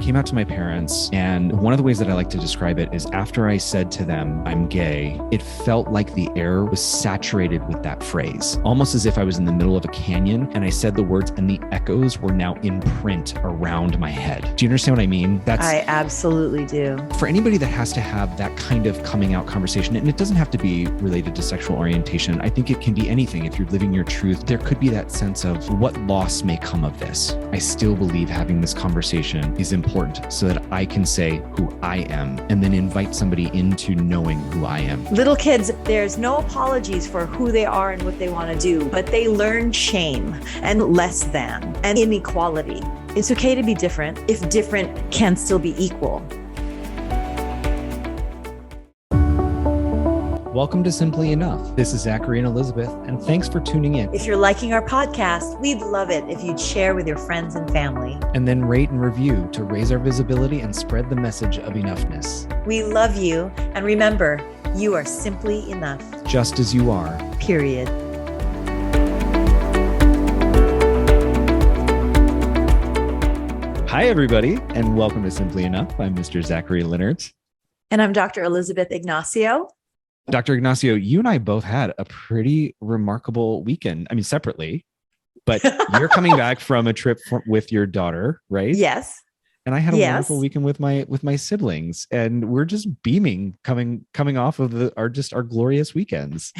came out to my parents, and one of the ways that I like to describe it is after I said to them, I'm gay, it felt like the air was saturated with that phrase, almost as if I was in the middle of a canyon and I said the words and the echoes were now in print around my head. Do you understand what I mean? I absolutely do. For anybody that has to have that kind of coming out conversation, and it doesn't have to be related to sexual orientation. I think it can be anything. If you're living your truth, there could be that sense of what loss may come of this. I still believe having this conversation is important so that I can say who I am and then invite somebody into knowing who I am. Little kids, there's no apologies for who they are and what they want to do, but they learn shame and less than and inequality. It's okay to be different if different can still be equal. Welcome to Simply Enough. This is Zachary and Elizabeth, and thanks for tuning in. If you're liking our podcast, we'd love it if you'd share with your friends and family. And then rate and review to raise our visibility and spread the message of enoughness. We love you, and remember, you are simply enough. Just as you are. Period. Hi, everybody, and welcome to Simply Enough. I'm Mr. Zachary Leonard. And I'm Dr. Elizabeth Ignacio. Dr. Ignacio, you and I both had a pretty remarkable weekend. I mean, separately, but you're coming back from a trip with your daughter, right? Yes. And I had a wonderful weekend with my siblings, and we're just beaming coming off of our glorious weekends.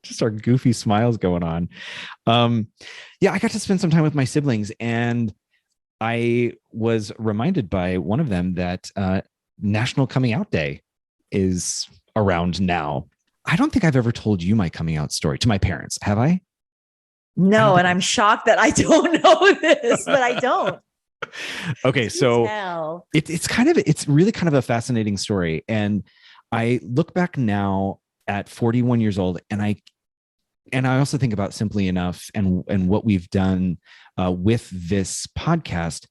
Just our goofy smiles going on. I got to spend some time with my siblings, and I was reminded by one of them that National Coming Out Day is around now. I don't think I've ever told you my coming out story to my parents. Have I? No, and I'm shocked that I don't know this, but I don't. Okay, so it's really kind of a fascinating story. And I look back now at 41 years old, and I also think about Simply Enough and what we've done with this podcast.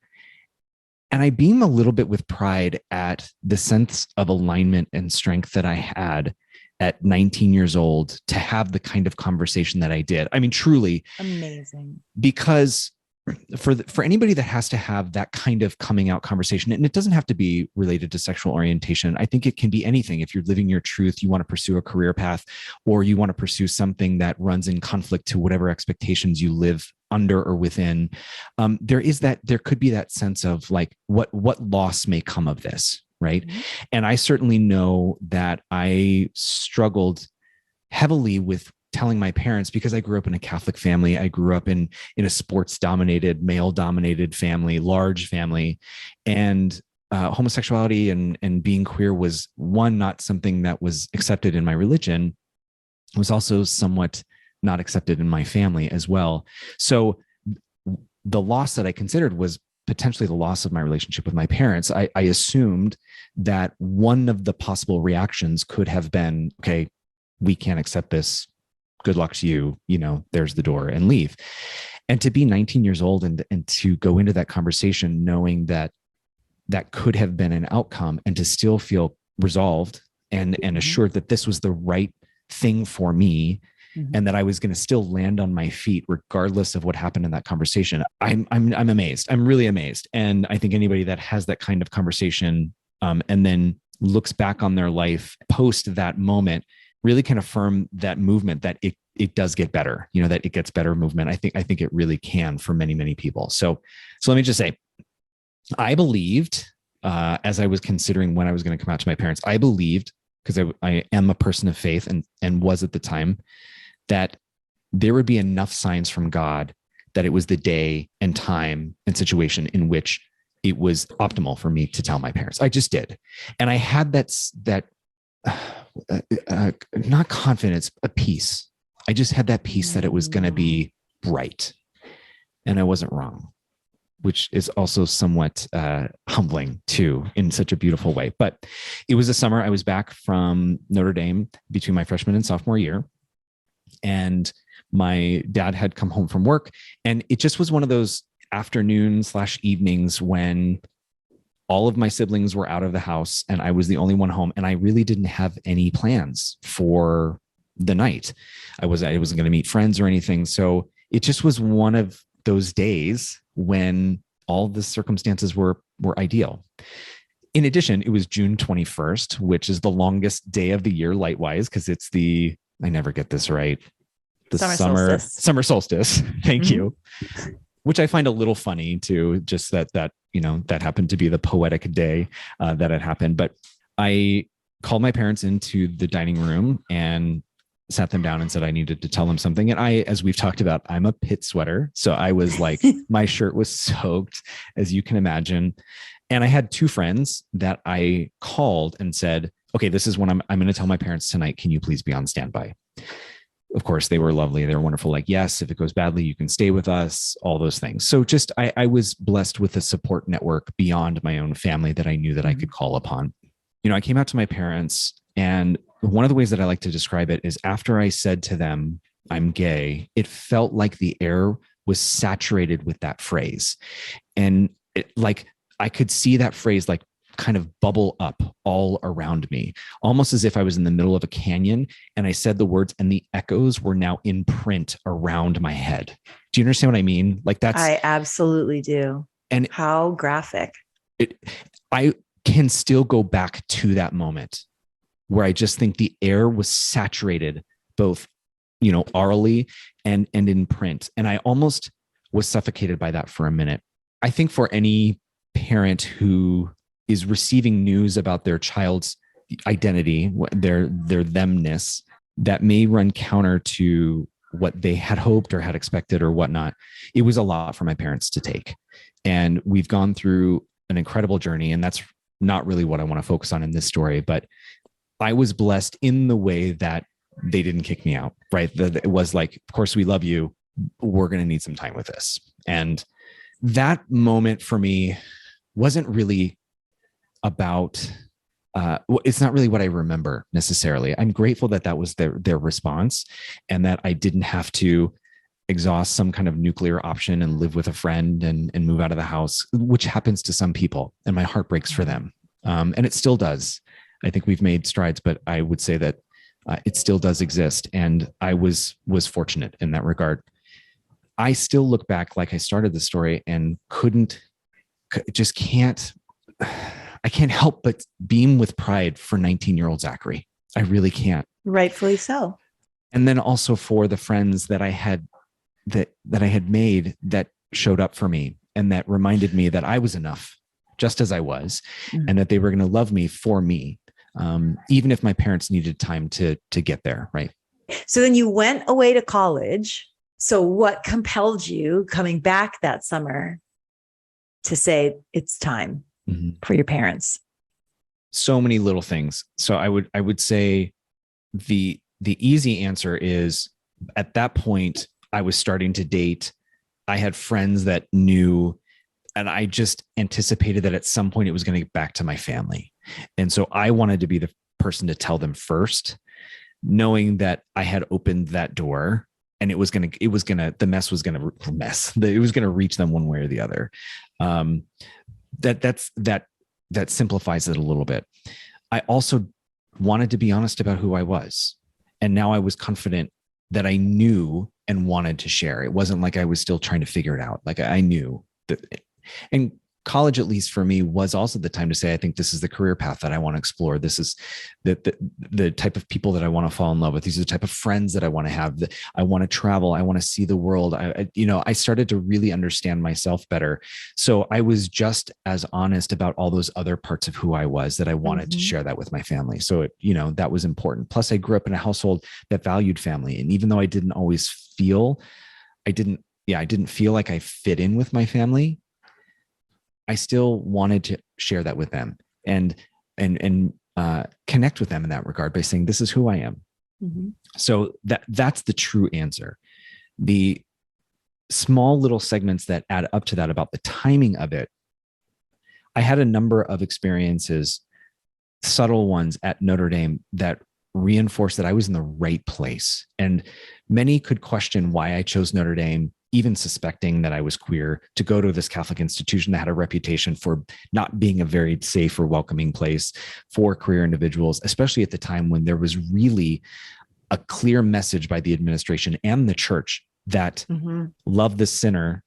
And I beam a little bit with pride at the sense of alignment and strength that I had at 19 years old to have the kind of conversation that I did. I mean, truly amazing. Because for anybody that has to have that kind of coming out conversation, and it doesn't have to be related to sexual orientation. I think it can be anything. If you're living your truth, you want to pursue a career path, or you want to pursue something that runs in conflict to whatever expectations you live under or within, there could be that sense of like, what loss may come of this, right? Mm-hmm. And I certainly know that I struggled heavily with telling my parents, because I grew up in a Catholic family. I grew up in a sports dominated, male dominated family, large family. And homosexuality and being queer was not something that was accepted in my religion. It was also somewhat not accepted in my family as well. So the loss that I considered was potentially the loss of my relationship with my parents. I assumed that one of the possible reactions could have been, okay, we can't accept this. Good luck to you, there's the door, and leave. And to be 19 years old and to go into that conversation knowing that could have been an outcome, and to still feel resolved and assured that this was the right thing for me, and that I was going to still land on my feet regardless of what happened in that conversation. I'm amazed. I'm really amazed. And I think anybody that has that kind of conversation and then looks back on their life post that moment really can affirm that movement, that it does get better, that it gets better movement. I think it really can for many, many people. So let me just say, I believed, as I was considering when I was going to come out to my parents, I believed, because I am a person of faith and was at the time, that there would be enough signs from God that it was the day and time and situation in which it was optimal for me to tell my parents. I just did. And I had that not confidence, a peace. I just had that peace that it was going to be right. And I wasn't wrong, which is also somewhat humbling too, in such a beautiful way. But it was a summer. I was back from Notre Dame between my freshman and sophomore year. And my dad had come home from work. And it just was one of those afternoon/evenings when all of my siblings were out of the house and I was the only one home, and I really didn't have any plans for the night. I wasn't going to meet friends or anything. So it just was one of those days when all the circumstances were ideal. In addition, it was June 21st, which is the longest day of the year light-wise, because it's I never get this right, the summer solstice. Thank you. Which I find a little funny too, just that happened to be the poetic day that it happened. But I called my parents into the dining room and sat them down and said I needed to tell them something. And as we've talked about, I'm a pit sweater. So I was like, my shirt was soaked, as you can imagine. And I had two friends that I called and said, okay, this is what I'm going to tell my parents tonight. Can you please be on standby? Of course, they were lovely. They were wonderful. Like, yes, if it goes badly, you can stay with us, all those things. So just, I was blessed with a support network beyond my own family that I knew that I could call upon. I came out to my parents, and one of the ways that I like to describe it is after I said to them, I'm gay, it felt like the air was saturated with that phrase. And I could see that phrase like kind of bubble up all around me, almost as if I was in the middle of a canyon and I said the words and the echoes were now in print around my head. Do you understand what I mean? I absolutely do. And how graphic. I can still go back to that moment where I just think the air was saturated both, orally and in print. And I almost was suffocated by that for a minute. I think for any parent who is receiving news about their child's identity, their themness, that may run counter to what they had hoped or had expected or whatnot. It was a lot for my parents to take. And we've gone through an incredible journey. And that's not really what I want to focus on in this story, but I was blessed in the way that they didn't kick me out, right? It was like, of course, we love you. We're going to need some time with this. And that moment for me wasn't really about, it's not really what I remember necessarily. I'm grateful that was their response, and that I didn't have to exhaust some kind of nuclear option and live with a friend and move out of the house, which happens to some people, and my heart breaks for them. And it still does. I think we've made strides, but I would say that it still does exist. And I was fortunate in that regard. I still look back, like I started the story, and I can't help but beam with pride for 19-year-old Zachary. I really can't. Rightfully so. And then also for the friends that I had that I had made that showed up for me and that reminded me that I was enough just as I was, and that they were going to love me for me, even if my parents needed time to get there. Right. So then you went away to college. So what compelled you coming back that summer to say it's time for your parents? So many little things. So I would say the easy answer is, at that point, I was starting to date. I had friends that knew, and I just anticipated that at some point it was going to get back to my family. And so I wanted to be the person to tell them first, knowing that I had opened that door, and it was going to reach them one way or the other. That simplifies it a little bit. I also wanted to be honest about who I was. And now I was confident that I knew and wanted to share. It wasn't like I was still trying to figure it out. Like I knew that. And college, at least for me, was also the time to say, I think this is the career path that I want to explore. This is the type of people that I want to fall in love with. These are the type of friends that I want to have. That I want to travel. I want to see the world. I started to really understand myself better. So I was just as honest about all those other parts of who I was, that I wanted to share that with my family. So that was important. Plus, I grew up in a household that valued family. And even though I didn't always feel, I didn't feel like I fit in with my family, I still wanted to share that with them and connect with them in that regard by saying, this is who I am. So that's the true answer. The small little segments that add up to that about the timing of it. I had a number of experiences, subtle ones at Notre Dame, that reinforced that I was in the right place. And many could question why I chose Notre Dame, even suspecting that I was queer, to go to this Catholic institution that had a reputation for not being a very safe or welcoming place for queer individuals, especially at the time when there was really a clear message by the administration and the church that love the sinner,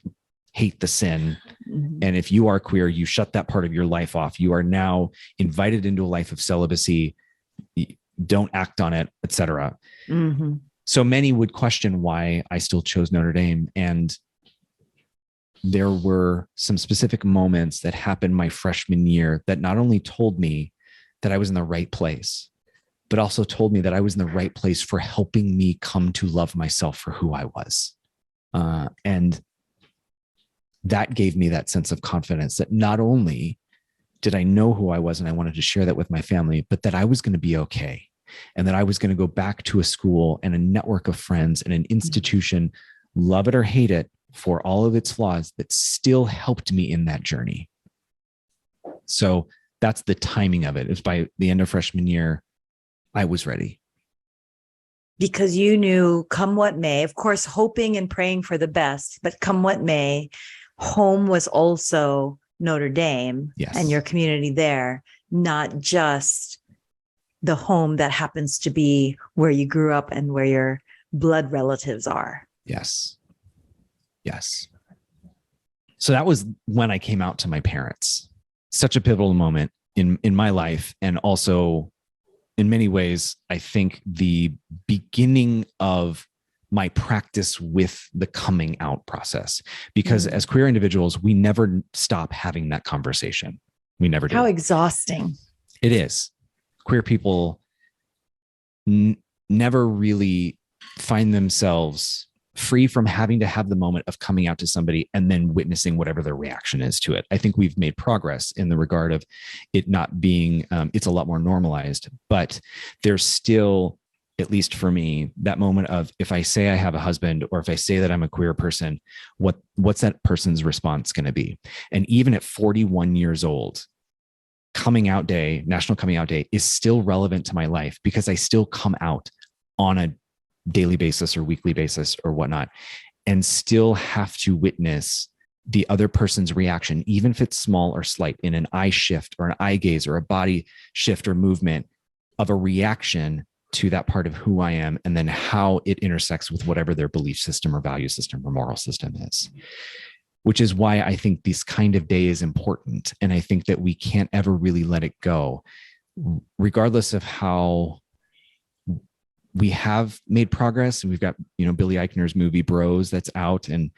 hate the sin, Mhm. And if you are queer, you shut that part of your life off. You are now invited into a life of celibacy. Don't act on it, etc. Mhm. So many would question why I still chose Notre Dame. And there were some specific moments that happened my freshman year that not only told me that I was in the right place, but also told me that I was in the right place for helping me come to love myself for who I was. And that gave me that sense of confidence that not only did I know who I was and I wanted to share that with my family, but that I was going to be okay. And that I was going to go back to a school and a network of friends and an institution, love it or hate it, for all of its flaws, that still helped me in that journey. So that's the timing of it. It was by the end of freshman year, I was ready. Because you knew, come what may, of course, hoping and praying for the best, but come what may, home was also Notre Dame. Yes. And your community there, not just the home that happens to be where you grew up and where your blood relatives are. Yes. Yes. So that was when I came out to my parents. Such a pivotal moment in my life. And also, in many ways, I think the beginning of my practice with the coming out process. Because as queer individuals, we never stop having that conversation. We never do. How exhausting. It is. Queer people never really find themselves free from having to have the moment of coming out to somebody and then witnessing whatever their reaction is to it. I think we've made progress in the regard of it not being, it's a lot more normalized, but there's still, at least for me, that moment of, if I say I have a husband, or if I say that I'm a queer person, what's that person's response going to be? And even at 41 years old, coming out day, National Coming Out Day, is still relevant to my life because I still come out on a daily basis or weekly basis or whatnot, and still have to witness the other person's reaction, even if it's small or slight, in an eye shift or an eye gaze or a body shift or movement of a reaction to that part of who I am, and then how it intersects with whatever their belief system or value system or moral system is. Which is why I think this kind of day is important. And I think that we can't ever really let it go, regardless of how we have made progress. And we've got, Billy Eichner's movie Bros that's out, and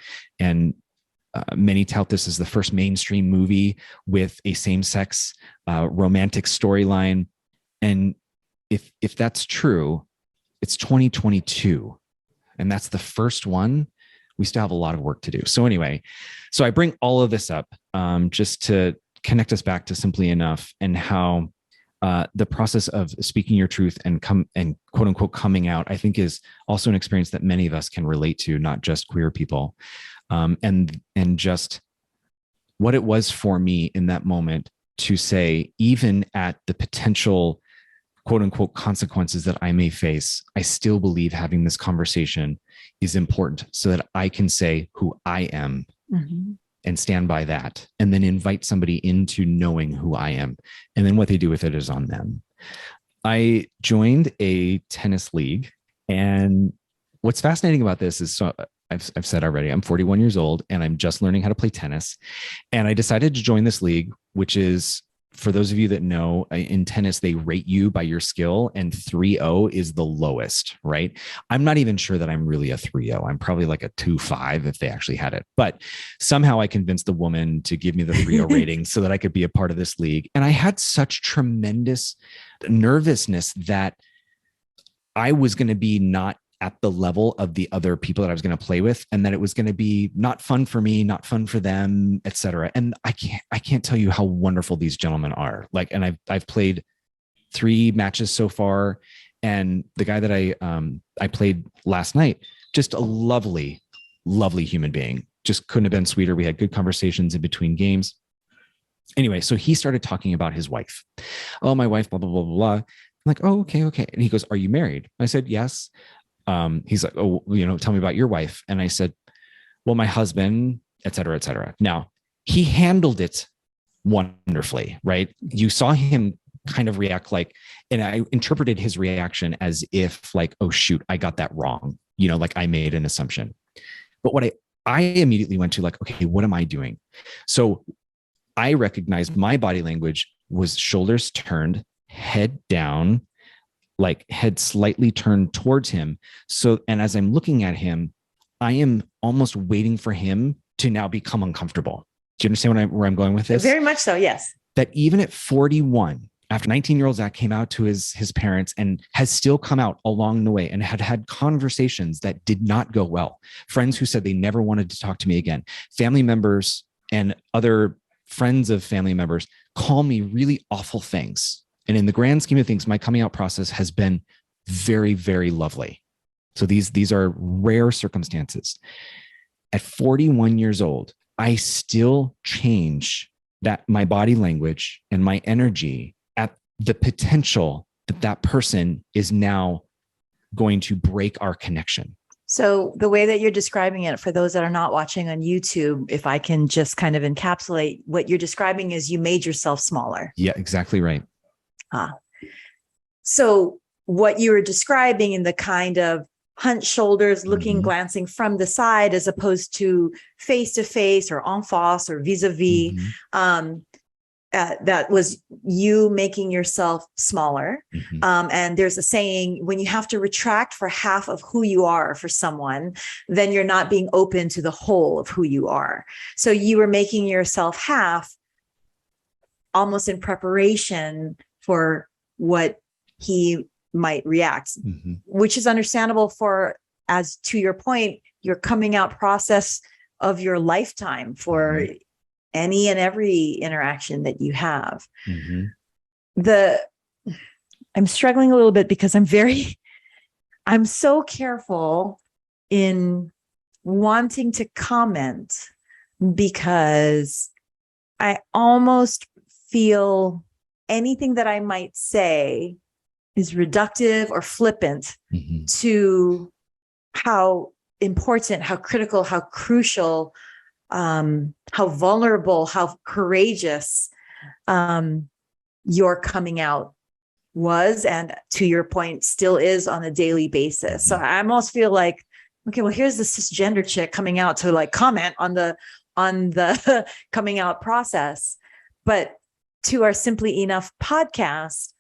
many tout this as the first mainstream movie with a same-sex romantic storyline. And if that's true, it's 2022, and that's the first one. We still have a lot of work to do. So anyway, so I bring all of this up just to connect us back to Simply Enough, and how the process of speaking your truth and quote unquote coming out, I think, is also an experience that many of us can relate to, not just queer people, and just what it was for me in that moment to say, even at the potential quote unquote consequences that I may face, I still believe having this conversation is important so that I can say who I am. Mm-hmm. And stand by that, and then invite somebody into knowing who I am. And then what they do with it is on them. I joined a tennis league. And what's fascinating about this is, so I've said already, I'm 41 years old and I'm just learning how to play tennis. And I decided to join this league, which is, for those of you that know, in tennis, they rate you by your skill, and 3.0 is the lowest, right? I'm not even sure that I'm really a 3.0. I'm probably like a 2.5 if they actually had it. But somehow I convinced the woman to give me the 3.0 rating so that I could be a part of this league. And I had such tremendous nervousness that I was going to be not at the level of the other people that I was going to play with, and that it was going to be not fun for me, not fun for them, etc. And I can't tell you how wonderful these gentlemen are. Like, and I've played 3 matches so far, and the guy that I played last night, just a lovely, lovely human being. Just couldn't have been sweeter. We had good conversations in between games. Anyway, so he started talking about his wife. Oh, my wife, blah, blah, blah, blah, blah. I'm like, oh, okay. And he goes, are you married? I said, yes. He's like, oh, tell me about your wife. And I said, well, my husband, et cetera, et cetera. Now, he handled it wonderfully, right? You saw him kind of react like, and I interpreted his reaction as if like, oh, shoot, I got that wrong. Like I made an assumption. But what I immediately went to like, okay, what am I doing? So I recognized my body language was shoulders turned, head down, like head slightly turned towards him. So, and as I'm looking at him, I am almost waiting for him to now become uncomfortable. Do you understand where I'm going with this? Very much so, yes. That even at 41, after 19-year-old Zach came out to his parents and has still come out along the way and had conversations that did not go well. Friends who said they never wanted to talk to me again. Family members and other friends of family members call me really awful things. And in the grand scheme of things, my coming out process has been very, very lovely. So these are rare circumstances. At 41 years old, I still change that my body language and my energy at the potential that that person is now going to break our connection. So the way that you're describing it, for those that are not watching on YouTube, if I can just kind of encapsulate what you're describing, is you made yourself smaller. Yeah, exactly right. So what you were describing in the kind of hunched shoulders, looking, glancing from the side, as opposed to face or en face or vis-a-vis, that was you making yourself smaller. And there's a saying, when you have to retract for half of who you are for someone, then you're not being open to the whole of who you are. So you were making yourself half almost in preparation for what he might react, which is understandable for, as to your point, your coming out process of your lifetime for any and every interaction that you have. I'm struggling a little bit because I'm so careful in wanting to comment, because I almost feel anything that I might say is reductive or flippant to how important, how critical, how crucial, how vulnerable, how courageous your coming out was, and to your point, still is on a daily basis. So I almost feel like, okay, well, here's the cisgender chick coming out to like comment on the coming out process. But to our Simply Enough podcast,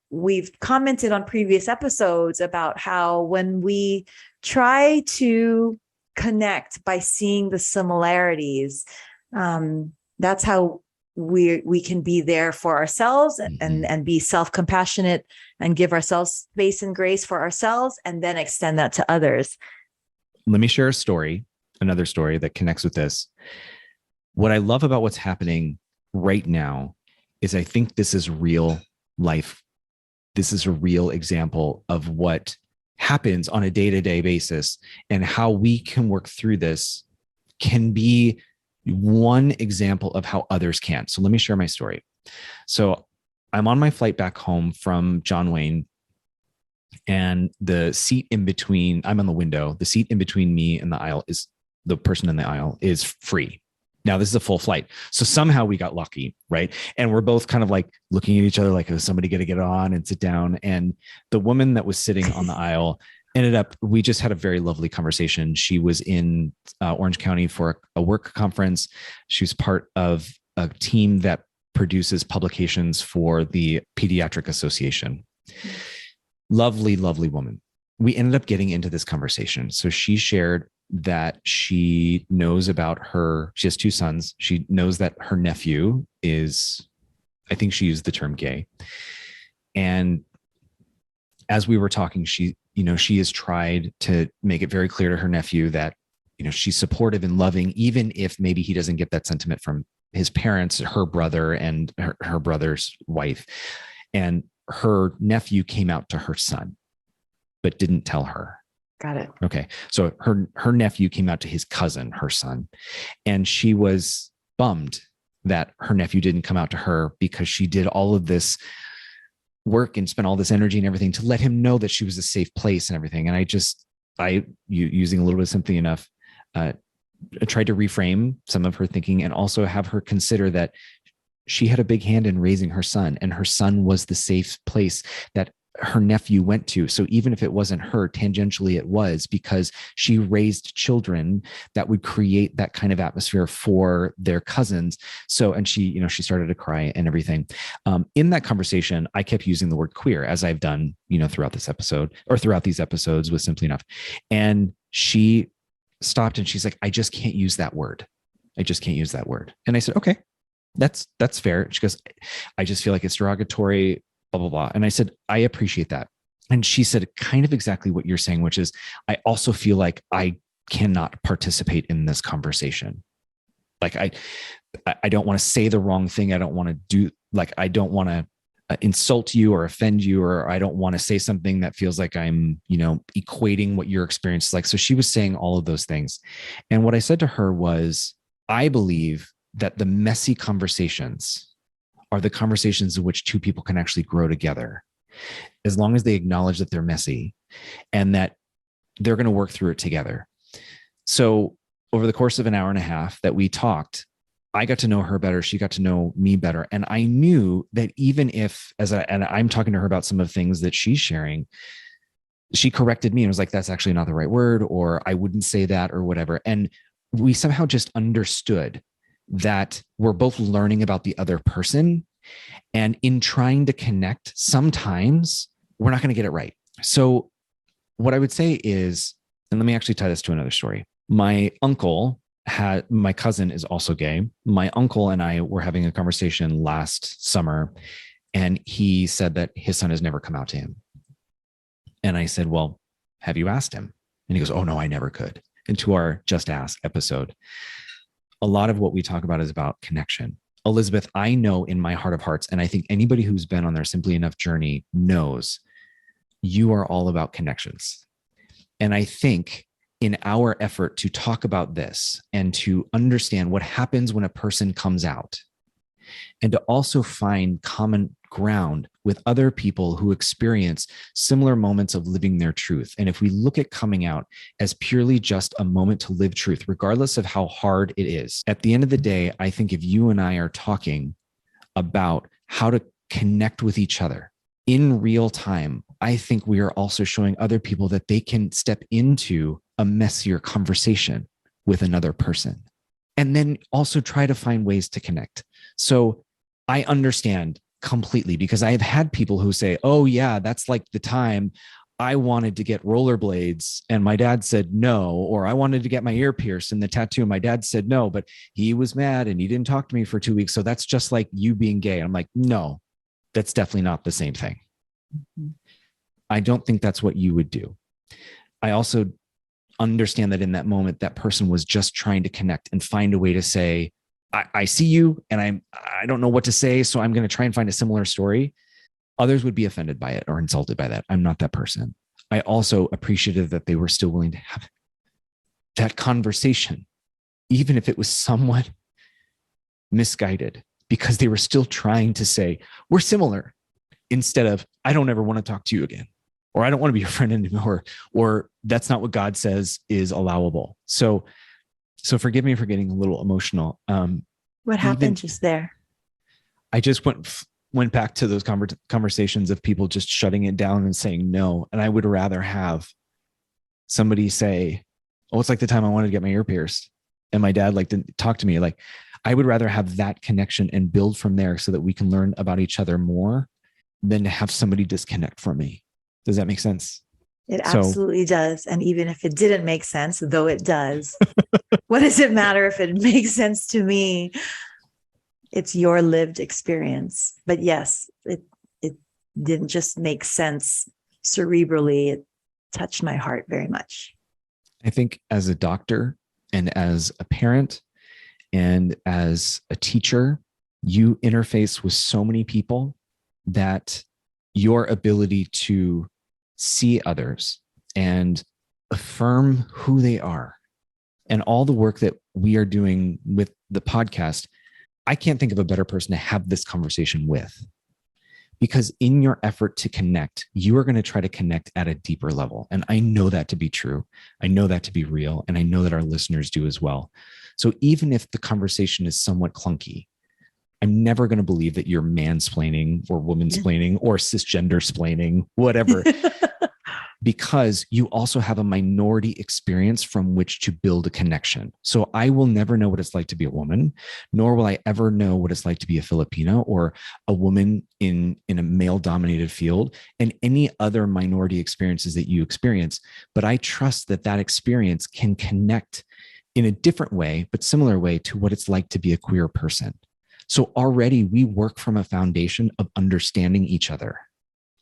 we've commented on previous episodes about how when we try to connect by seeing the similarities, that's how we can be there for ourselves and be self-compassionate and give ourselves space and grace for ourselves, and then extend that to others. Let me share another story that connects with this. What I love about what's happening right now is I think this is real life. This is a real example of what happens on a day-to-day basis, and how we can work through this can be one example of how others can. So let me share my story. So I'm on my flight back home from John Wayne, and the seat in between, I'm on the window, the seat in between me and the aisle is the person in the aisle is free. Now, this is a full flight. So somehow we got lucky, right? And we're both kind of like looking at each other like, is somebody going to get on and sit down? And the woman that was sitting on the aisle we just had a very lovely conversation. She was in Orange County for a work conference. She was part of a team that produces publications for the Pediatric Association. Lovely, lovely woman. We ended up getting into this conversation. So she shared that she knows about she has two sons. She knows that her nephew is, I think she used the term gay. And as we were talking, she has tried to make it very clear to her nephew that, she's supportive and loving, even if maybe he doesn't get that sentiment from his parents, her brother, and her brother's wife. And her nephew came out to her son, but didn't tell her. Got it. Okay. So her nephew came out to his cousin, her son, and she was bummed that her nephew didn't come out to her, because she did all of this work and spent all this energy and everything to let him know that she was a safe place and everything. And using a little bit of Simply Enough, tried to reframe some of her thinking, and also have her consider that she had a big hand in raising her son, and her son was the safe place that her nephew went to. So even if it wasn't her, tangentially it was, because she raised children that would create that kind of atmosphere for their cousins. So, and she, she started to cry and everything. In that conversation, I kept using the word queer, as I've done, throughout this episode, or throughout these episodes with Simply Enough. And she stopped and she's like, I just can't use that word. I just can't use that word. And I said, okay, that's fair. She goes, I just feel like it's derogatory, blah, blah, blah. And I said, I appreciate that. And she said kind of exactly what you're saying, which is, I also feel like I cannot participate in this conversation. Like I don't want to say the wrong thing. I don't want to do, like, I don't want to insult you or offend you, or I don't want to say something that feels like I'm, equating what your experience is like. So she was saying all of those things. And what I said to her was, I believe that the messy conversations are the conversations in which two people can actually grow together, as long as they acknowledge that they're messy and that they're going to work through it together. So over the course of an hour and a half that we talked, I got to know her better. She got to know me better. And I knew that even if, and I'm talking to her about some of the things that she's sharing, she corrected me and was like, that's actually not the right word, or I wouldn't say that, or whatever. And we somehow just understood that we're both learning about the other person. And in trying to connect, sometimes we're not going to get it right. So what I would say is, and let me actually tie this to another story. My cousin is also gay. My uncle and I were having a conversation last summer, and he said that his son has never come out to him. And I said, well, have you asked him? And he goes, oh no, I never could. And to our Just Ask episode, a lot of what we talk about is about connection. Elizabeth, I know in my heart of hearts, and I think anybody who's been on their Simply Enough journey knows, you are all about connections. And I think in our effort to talk about this and to understand what happens when a person comes out, and to also find common ground with other people who experience similar moments of living their truth. And if we look at coming out as purely just a moment to live truth, regardless of how hard it is, at the end of the day, I think if you and I are talking about how to connect with each other in real time, I think we are also showing other people that they can step into a messier conversation with another person, and then also try to find ways to connect. So I understand completely, because I have had people who say, oh yeah, that's like the time I wanted to get rollerblades and my dad said no, or I wanted to get my ear pierced and the tattoo and my dad said no, but he was mad and he didn't talk to me for 2 weeks. So that's just like you being gay. I'm like, no, that's definitely not the same thing. Mm-hmm. I don't think that's what you would do. I also understand that in that moment, that person was just trying to connect and find a way to say, I see you and I don't know what to say, so I'm going to try and find a similar story. Others would be offended by it or insulted by that. I'm not that person. I also appreciated that they were still willing to have that conversation, even if it was somewhat misguided, because they were still trying to say, we're similar, instead of, I don't ever want to talk to you again, or I don't want to be your friend anymore, or that's not what God says is allowable. So forgive me for getting a little emotional. What happened just there? I just went back to those conversations of people just shutting it down and saying no. And I would rather have somebody say, oh, it's like the time I wanted to get my ear pierced and my dad didn't talk to me. Like, I would rather have that connection and build from there so that we can learn about each other more than to have somebody disconnect from me. Does that make sense? It absolutely does. And even if it didn't make sense, though it does, what does it matter if it makes sense to me? It's your lived experience. But yes, it didn't just make sense cerebrally. It touched my heart very much. I think as a doctor and as a parent and as a teacher, you interface with so many people that your ability to see others and affirm who they are, and all the work that we are doing with the podcast, I can't think of a better person to have this conversation with, because in your effort to connect, you are going to try to connect at a deeper level. And I know that to be true. I know that to be real. And I know that our listeners do as well. So even if the conversation is somewhat clunky, I'm never going to believe that you're mansplaining or womansplaining or cisgender splaining, whatever, because you also have a minority experience from which to build a connection. So I will never know what it's like to be a woman, nor will I ever know what it's like to be a Filipino or a woman in a male dominated field, and any other minority experiences that you experience. But I trust that that experience can connect in a different way, but similar way to what it's like to be a queer person. So already we work from a foundation of understanding each other.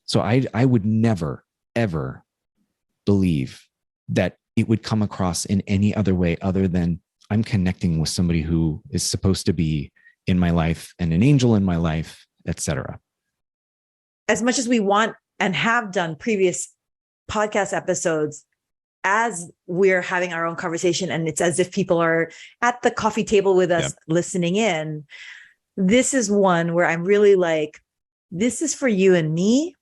So I would never, ever believe that it would come across in any other way other than I'm connecting with somebody who is supposed to be in my life and an angel in my life, etc. As much as we want and have done previous podcast episodes, as we're having our own conversation, and it's as if people are at the coffee table with us listening in, this is one where I'm really like, this is for you and me.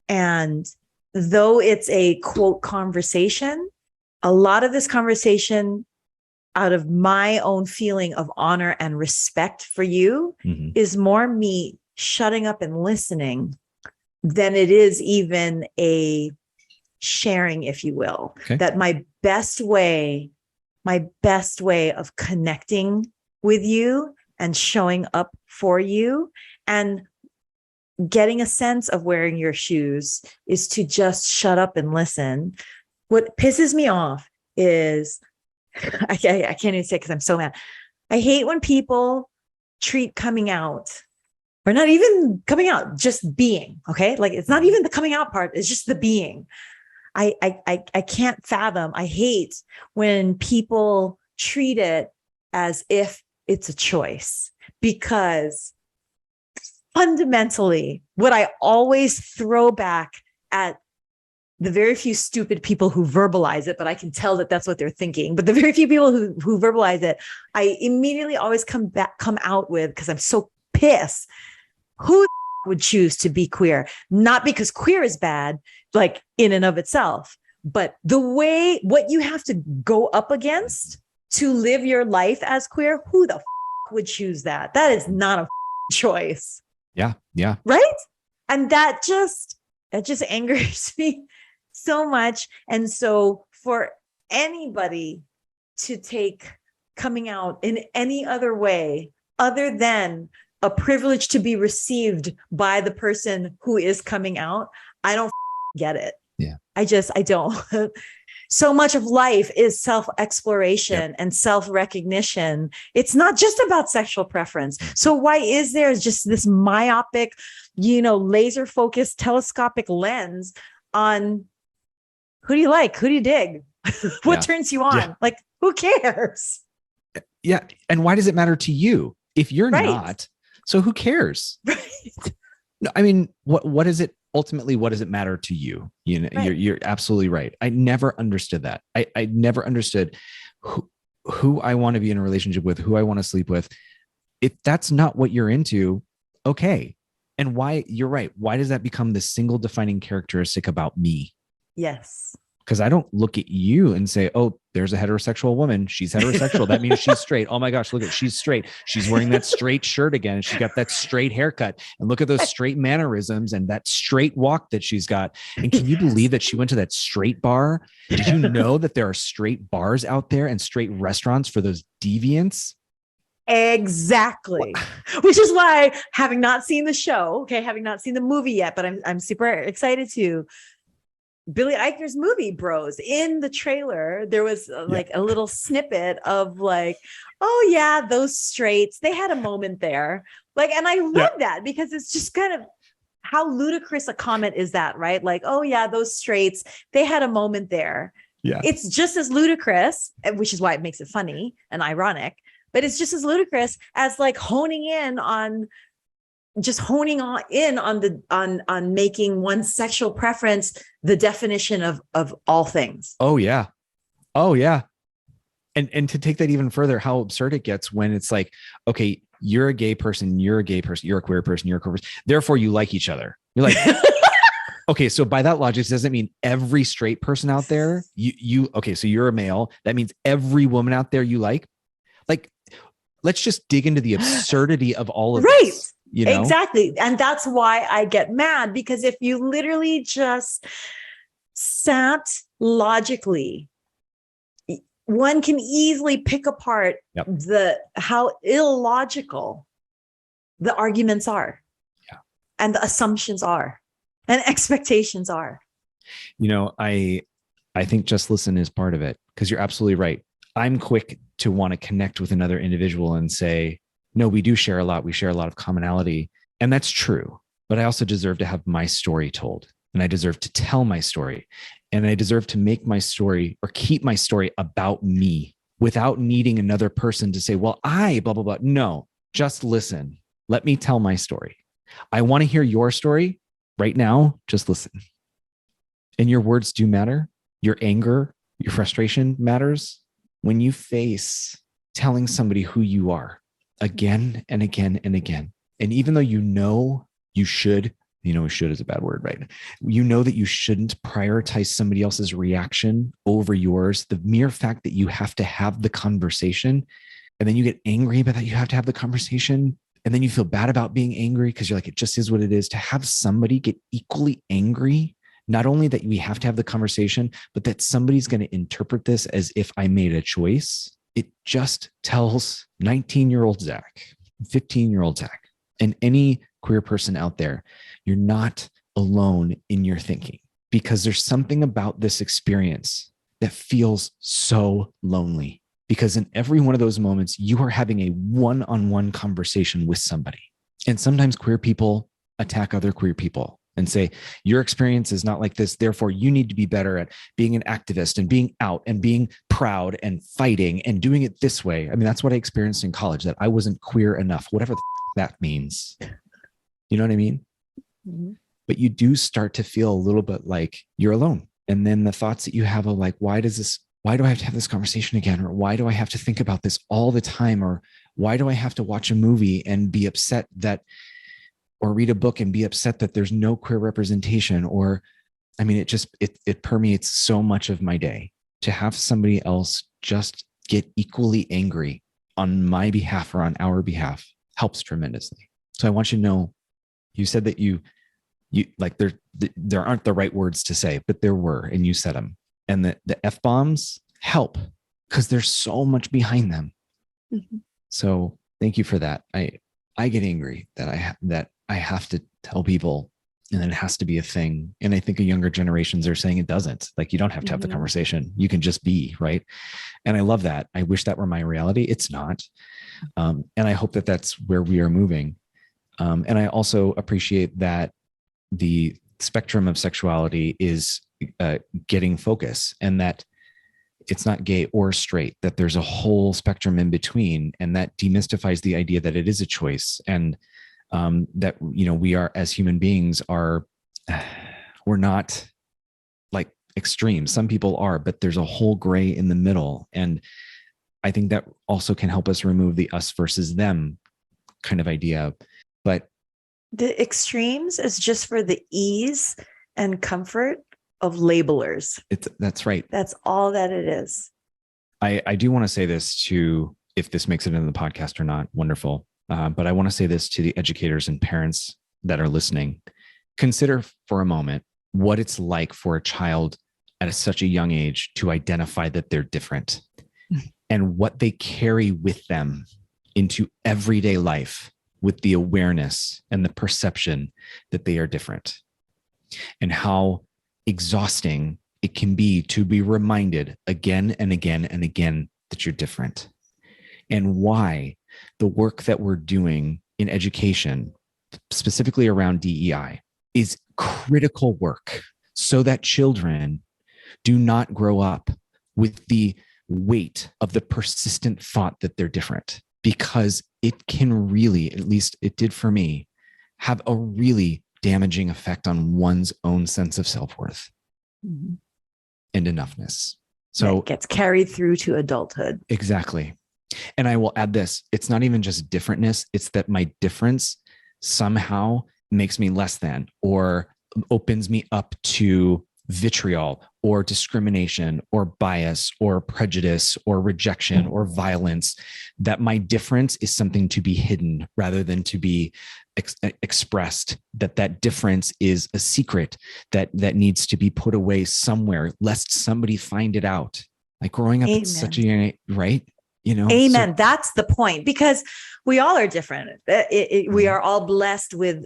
And though it's a quote conversation, a lot of this conversation out of my own feeling of honor and respect for you is more me shutting up and listening than it is even a sharing, if you will. Okay. That my best way of connecting with you and showing up for you and getting a sense of wearing your shoes is to just shut up and listen. What pisses me off is, I can't even say because I'm so mad. I hate when people treat coming out, or not even coming out, just being, okay? Like it's not even the coming out part, it's just the being. I can't fathom. I hate when people treat it as if it's a choice, because fundamentally, what I always throw back at the very few stupid people who verbalize it, but I can tell that that's what they're thinking. But the very few people who verbalize it, I immediately always come out with, because I'm so pissed, who would choose to be queer? Not because queer is bad, like in and of itself, but the way, what you have to go up against to live your life as queer, who the would choose that? That is not a choice. Yeah. Yeah. Right. And that just angers me so much. And so for anybody to take coming out in any other way other than a privilege to be received by the person who is coming out, I don't get it. Yeah. I don't. So much of life is self-exploration and self-recognition. It's not just about sexual preference. So why is there just this myopic, laser-focused telescopic lens on who do you like? Who do you dig? What turns you on? Yeah. Like, who cares? Yeah. And why does it matter to you? If you're not, so who cares? Right. No, I mean, what is it? Ultimately, what does it matter to you? You're absolutely right. I never understood that. I never understood who I want to be in a relationship with, who I want to sleep with. If that's not what you're into, okay. And why, you're right. Why does that become the single defining characteristic about me? Yes. Because I don't look at you and say, oh, there's a heterosexual woman. She's heterosexual. That means she's straight. Oh my gosh, look at, she's straight. She's wearing that straight shirt again. She's got that straight haircut. And look at those straight mannerisms and that straight walk that she's got. And can you believe that she went to that straight bar? Did you know that there are straight bars out there and straight restaurants for those deviants? Exactly. Which is why, having not seen the show, having not seen the movie yet, but I'm super excited to. Billy Eichner's movie Bros, in the trailer, there was like a little snippet of like, oh yeah, those straights, they had a moment there. Like, and I love that because it's just kind of how ludicrous a comment is that, right? Like, oh yeah, those straights, they had a moment there. Yeah. It's just as ludicrous, which is why it makes it funny and ironic, but it's just as ludicrous as like honing in on making one's sexual preference the definition of all things. Oh yeah. And to take that even further, how absurd it gets when it's like, okay, you're a gay person, you're a queer person, you're a queer person. Therefore you like each other. You're like, okay, so by that logic, does it mean every straight person out there, okay, so you're a male. That means every woman out there you like let's just dig into the absurdity of all of Right. this. You know? Exactly. And that's why I get mad, because if you literally just sat logically, one can easily pick apart how illogical the arguments are, and the assumptions are, and expectations are. You know, I think just listen is part of it, because you're absolutely right. I'm quick to want to connect with another individual and say, no, we do share a lot. We share a lot of commonality. And that's true. But I also deserve to have my story told. And I deserve to tell my story. And I deserve to make my story or keep my story about me without needing another person to say, well, I blah, blah, blah. No, just listen. Let me tell my story. I want to hear your story right now. Just listen. And your words do matter. Your anger, your frustration matters. When you face telling somebody who you are again and again and again, and even though you should is a bad word, right? You know that you shouldn't prioritize somebody else's reaction over yours. The mere fact that you have to have the conversation, and then you get angry about that you have to have the conversation, and then you feel bad about being angry because you're like, it just is what it is. To have somebody get equally angry, not only that we have to have the conversation, but that somebody's going to interpret this as if I made a choice. It just tells 19-year-old Zach, 15-year-old Zach, and any queer person out there, you're not alone in your thinking, because there's something about this experience that feels so lonely, because in every one of those moments, you are having a one-on-one conversation with somebody. And sometimes queer people attack other queer people and say, your experience is not like this. Therefore, you need to be better at being an activist and being out and being proud and fighting and doing it this way. I mean, that's what I experienced in college, that I wasn't queer enough, whatever that means. You know what I mean? Mm-hmm. But you do start to feel a little bit like you're alone. And then the thoughts that you have of like, why do I have to have this conversation again? Or why do I have to think about this all the time? Or why do I have to watch a movie and be upset that, or read a book and be upset that there's no queer representation? Or, I mean, it permeates so much of my day. To have somebody else just get equally angry on my behalf or on our behalf helps tremendously. So I want you to know, you said that you like, there aren't the right words to say, but there were, and you said them. And the F-bombs help because there's so much behind them. Mm-hmm. So thank you for that. I get angry that I have to tell people, and then it has to be a thing. And I think the younger generations are saying it doesn't. Like, you don't have to have the conversation. You can just be, right? And I love that. I wish that were my reality. It's not. And I hope that that's where we are moving. And I also appreciate that the spectrum of sexuality is getting focus, and that it's not gay or straight, that there's a whole spectrum in between. And that demystifies the idea that it is a choice. And that, we are, as human beings, we're not like extremes. Some people are, but there's a whole gray in the middle. And I think that also can help us remove the us versus them kind of idea. But the extremes is just for the ease and comfort of labelers. That's right. That's all that it is. I do want to say this to, if this makes it into the podcast or not, wonderful. But I want to say this to the educators and parents that are listening. Consider for a moment what it's like for a child at such a young age to identify that they're different, and what they carry with them into everyday life, with the awareness and the perception that they are different, and how exhausting it can be to be reminded again and again and again that you're different, and why the work that we're doing in education, specifically around DEI, is critical work, so that children do not grow up with the weight of the persistent thought that they're different, because it can really, at least it did for me, have a really damaging effect on one's own sense of self-worth and enoughness. So it gets carried through to adulthood. Exactly. And I will add this, it's not even just differentness, it's that my difference somehow makes me less than, or opens me up to vitriol, or discrimination or bias or prejudice or rejection or violence, that my difference is something to be hidden rather than to be expressed, that difference is a secret that needs to be put away somewhere lest somebody find it out. Like growing up at such a young, right? Amen. That's the point, because we all are different. We are all blessed with,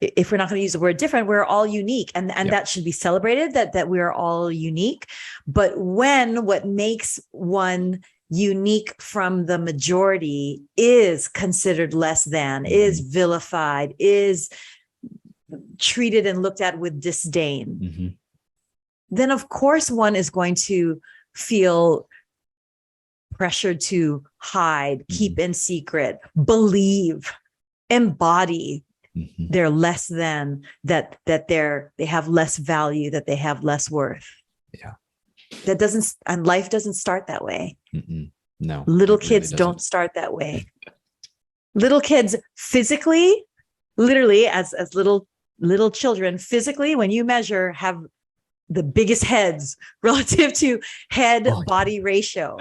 if we're not going to use the word different, we're all unique, and that should be celebrated, that we are all unique. But when what makes one unique from the majority is considered less than, is vilified, is treated and looked at with disdain, then of course one is going to feel pressured to hide, keep in secret, believe, embody they're less than, that they have less value, that they have less worth. Yeah. And life doesn't start that way. No. Little kids don't start that way. Little kids physically, literally as little children, physically, when you measure, have the biggest heads relative to head-body ratio.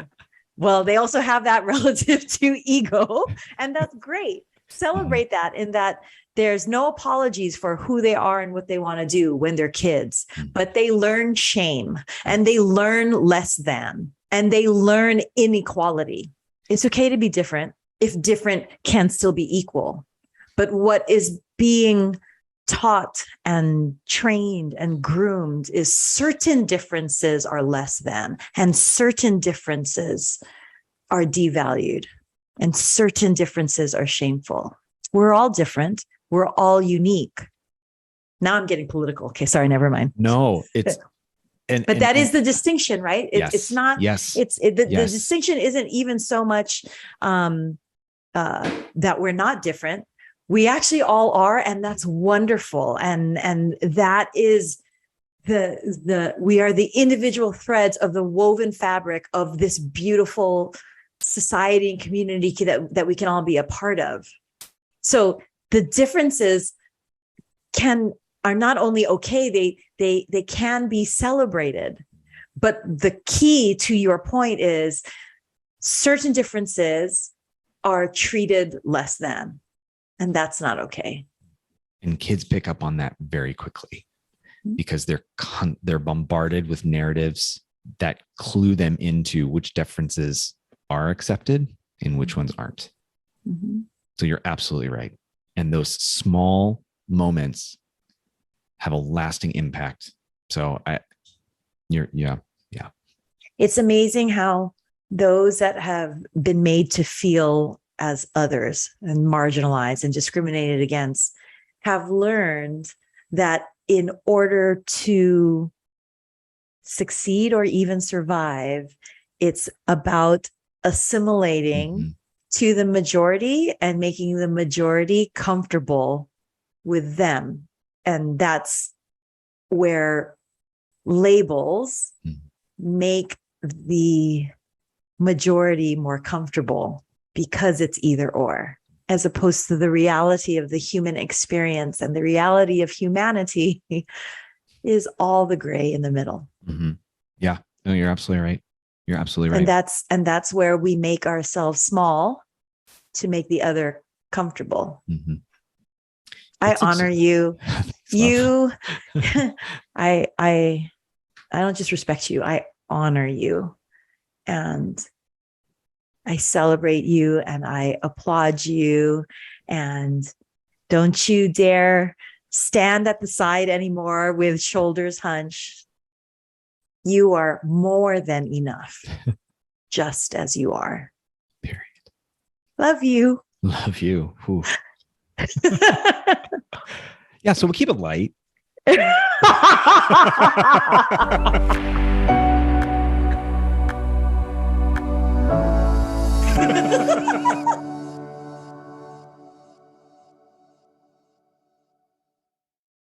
Well, they also have that relative to ego, and that's great. Celebrate that, in that there's no apologies for who they are and what they want to do when they're kids, but they learn shame, and they learn less than, and they learn inequality. It's okay to be different if different can still be equal. But what is being taught and trained and groomed is certain differences are less than, and certain differences are devalued, and certain differences are shameful. We're all different. We're all unique. Now I'm getting political. Okay, sorry, never mind. No, it's but that is the distinction, right? Yes, it's not. Yes. The distinction isn't even so much that we're not different. We actually all are, and that's wonderful. And that is we are the individual threads of the woven fabric of this beautiful society and community that we can all be a part of. So the differences are not only okay, they can be celebrated. But the key to your point is certain differences are treated less than, and that's not okay. And kids pick up on that very quickly because they're bombarded with narratives that clue them into which differences are accepted and which ones aren't. So you're absolutely right. And those small moments have a lasting impact. So yeah. It's amazing how those that have been made to feel as others and marginalized and discriminated against have learned that in order to succeed or even survive, it's about assimilating to the majority and making the majority comfortable with them. And that's where labels make the majority more comfortable, because it's either or, as opposed to the reality of the human experience. And the reality of humanity is all the gray in the middle. Yeah, no, you're absolutely right. You're absolutely right. And that's where we make ourselves small to make the other comfortable. I honor you. You, I don't just respect you. I honor you, and I celebrate you, and I applaud you. And don't you dare stand at the side anymore with shoulders hunched. You are more than enough, just as you are. Period. Love you. Love you. Yeah, so we'll keep it light.